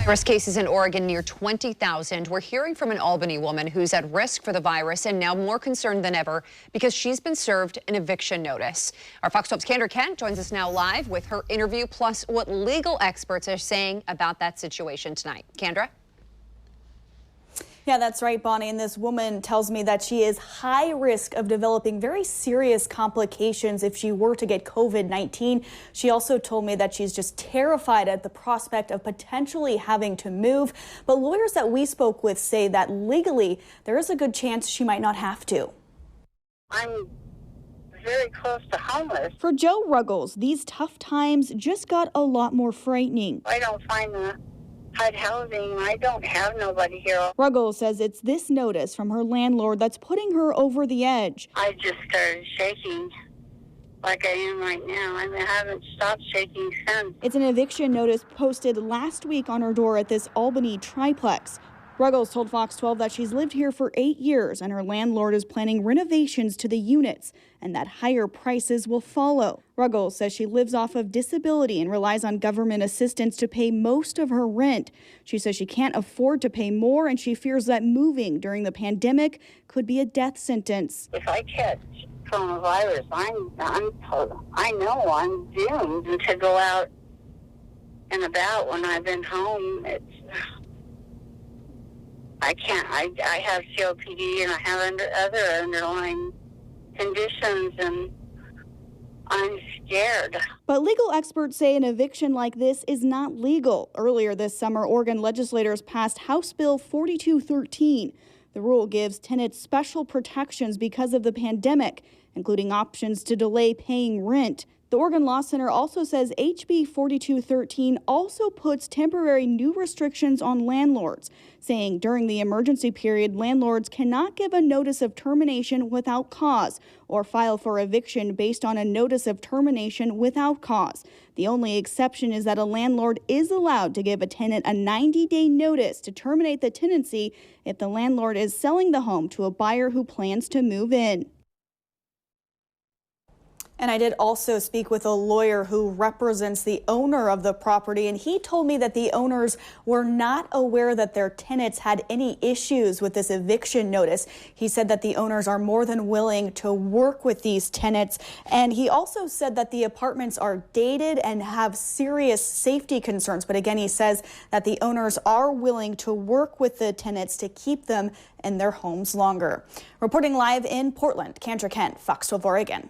Virus cases in Oregon near 20,000. We're hearing from an Albany woman who's at risk for the virus and now more concerned than ever because she's been served an eviction notice. Our Fox 12's Kendra Kent joins us now live with her interview, plus what legal experts are saying about that situation tonight. Kendra? Yeah, that's right, Bonnie. And this woman tells me that she is high risk of developing very serious complications if she were to get COVID-19. She also told me that she's just terrified at the prospect of potentially having to move. But lawyers that we spoke with say that legally, there is a good chance she might not have to. I'm very close to homeless. For Joe Ruggles, these tough times just got a lot more frightening. I don't find the HUD housing. I don't have nobody here. Ruggles says it's this notice from her landlord that's putting her over the edge. I just started shaking like I am right now. I haven't stopped shaking since. It's an eviction notice posted last week on her door at this Albany triplex. Ruggles told Fox 12 that she's lived here for 8 years and her landlord is planning renovations to the units and that higher prices will follow. Ruggles says she lives off of disability and relies on government assistance to pay most of her rent. She says she can't afford to pay more and she fears that moving during the pandemic could be a death sentence. If I catch coronavirus, I know I'm doomed to go out and about when I've been home. I can't. I have COPD and I have other underlying conditions, and I'm scared. But legal experts say an eviction like this is not legal. Earlier this summer, Oregon legislators passed House Bill 4213. The rule gives tenants special protections because of the pandemic, including options to delay paying rent. The Oregon Law Center also says HB 4213 also puts temporary new restrictions on landlords, saying during the emergency period, landlords cannot give a notice of termination without cause or file for eviction based on a notice of termination without cause. The only exception is that a landlord is allowed to give a tenant a 90-day notice to terminate the tenancy if the landlord is selling the home to a buyer who plans to move in. And I did also speak with a lawyer who represents the owner of the property, and he told me that the owners were not aware that their tenants had any issues with this eviction notice. He said that the owners are more than willing to work with these tenants, and he also said that the apartments are dated and have serious safety concerns. But again, he says that the owners are willing to work with the tenants to keep them in their homes longer. Reporting live in Portland, Kendra Kent, Fox 12 Oregon.